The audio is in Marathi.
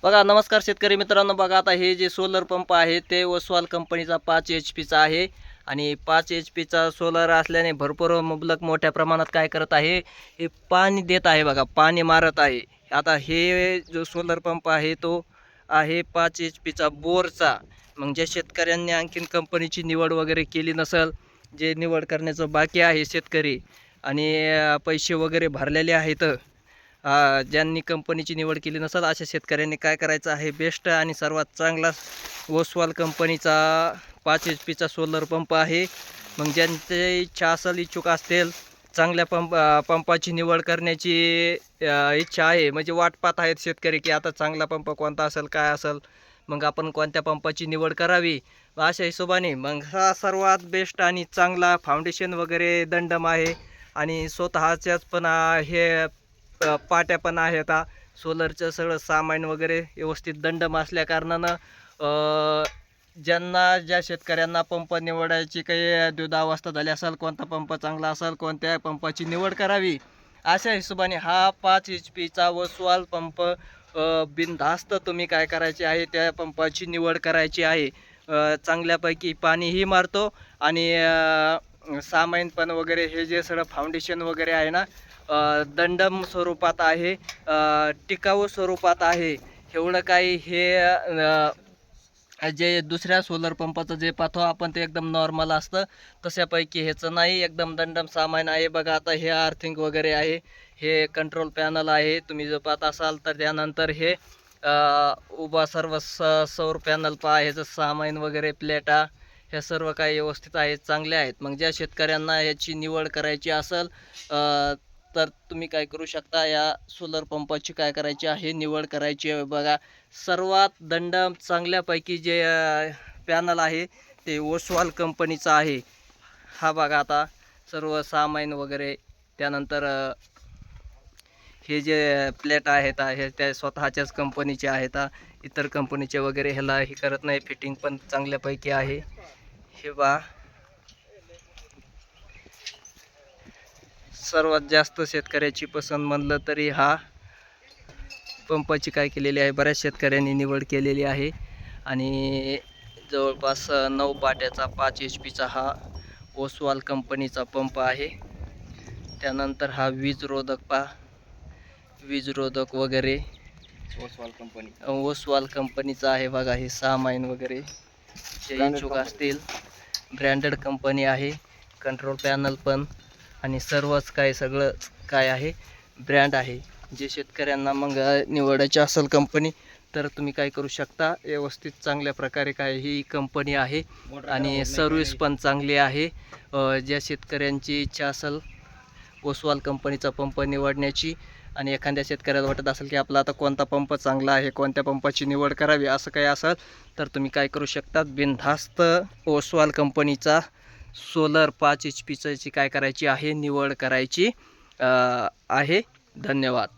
बघा, नमस्कार शेतकरी मित्रांनो. बघा, आता हे जे सोलर पंप आहे ते ओसवाल कंपनीचा 5 HP चा आहे आणि 5 HP चा सोलर असल्याने भरपूर मुबलक मोठ्या प्रमाणात काय करत आहे, हे पाणी देत आहे. बघा, पाणी मारत आहे. आता हे जो सोलर पंप आहे तो आहे 5 HP चा बोरचा. मग ज्या शेतकऱ्यांनी आणखीन कंपनीची निवड वगैरे केली नसेल, जे निवड करण्याचं बाकी आहे शेतकरी आणि पैसे वगैरे भरलेले आहेत, ज्यांनी कंपनीची निवड केली नसेल अशा शेतकऱ्यांनी काय करायचं आहे, बेस्ट आणि सर्वात चांगला ओसवाल कंपनीचा 5 HP चा सोलर पंप आहे. मग ज्यांची इच्छा असेल, इच्छुक असतील, चांगल्या पंपाची निवड करण्याची इच्छा आहे, म्हणजे वाट पाहत आहेत शेतकरी की आता चांगला पंप कोणता असेल, काय असेल, मग आपण कोणत्या पंपाची निवड करावी. अशा हिशोबाने मग हा सर्वात बेस्ट आणि चांगला फाउंडेशन वगैरे दंडम आहे आणि स्वतःच्याच पण हे पाट्या पण आहेत. सोलरचं सगळं सामान वगैरे व्यवस्थित दंडम असल्या कारणानं ज्या शेतकऱ्यांना पंप निवडायची काही द्विधावस्था झाली असेल, कोणता पंप चांगला असेल, कोणत्या पंपाची निवड करावी, अशा हिशोबाने हा 5 HP चा ओसवाल पंप बिनधास्त तुम्ही काय करायचे आहे, त्या पंपाची निवड करायची आहे. चांगल्यापैकी पाणीही मारतो आणि सामाईन पण वगैरे हे जे सगळं फाउंडेशन वगैरे आहे ना, दंडम स्वरूपात आहे, टिकाऊ स्वरूपात आहे. एवढं काही हे जे दुसऱ्या सोलर पंपाचं जे पाहतो आपण ते एकदम नॉर्मल असतं, तशापैकी ह्याचं नाही, एकदम दंडम सामान आहे. बघा, आता हे आर्थिंग वगैरे आहे, हे कंट्रोल पॅनल आहे, तुम्ही जर पाहत असाल तर. त्यानंतर हे उभा सर्व सौर पॅनल पहा, ह्याचं सामान वगैरे प्लेटा, ह्या सर्व काही व्यवस्थित आहेत, चांगले आहेत. मग ज्या शेतकऱ्यांना ह्याची निवड करायची असेल तर तुम्ही काय करू शकता, या सोलर पंपाची काय करायची आहे, निवड करायची आहे. बघा, सर्वात दंडम चांगल्यापैकी जे पॅनल आहे ते ओसवाल कंपनीचा आहे. हा बघा, आता सर्व सामान वगैरे, त्यानंतर हे जे प्लेट आहेत हे त्या स्वतःच्याच कंपनीचे आहेत. इतर कंपनीचे वगैरे ह्याला हे करत नाही. फिटिंग पण चांगल्यापैकी आहे. हे बा, सर्वात जास्त शेतकऱ्याची पसंत म्हणलं तरी हा पंपाची काय केलेली आहे, बऱ्याच शेतकऱ्यांनी निवड केलेली आहे आणि जवळपास 9 पाट्याचा 5 HP चा हा ओसवाल कंपनीचा पंप आहे. त्यानंतर हा वीजरोधक वगैरे ओसवाल कंपनीचा आहे. बघा, हे सामान वगैरे जे इच्छुक असतील, ब्रँडेड कंपनी आहे, कंट्रोल पॅनल पण आणि सर्वच काय सगळं काय आहे ब्रँड आहे. जे शेतकऱ्यांना मग निवडायची असेल कंपनी तर तुम्ही काय करू शकता, व्यवस्थित चांगल्या प्रकारे काय ही कंपनी आहे आणि सर्विस पण चांगली आहे. ज्या शेतकऱ्यांची इच्छा असेल ओसवाल कंपनीचा पंप निवडण्याची आणि एखाद्या शेतकऱ्याला वाटत असेल की आपला आता कोणता पंप चांगला आहे, कोणत्या पंपाची निवड करावी, असं काही असेल तर तुम्ही काय करू शकता, बिनधास्त ओसवाल कंपनीचा सोलर 5 HP ची काय करायची आहे, निवड करायची आहे. धन्यवाद.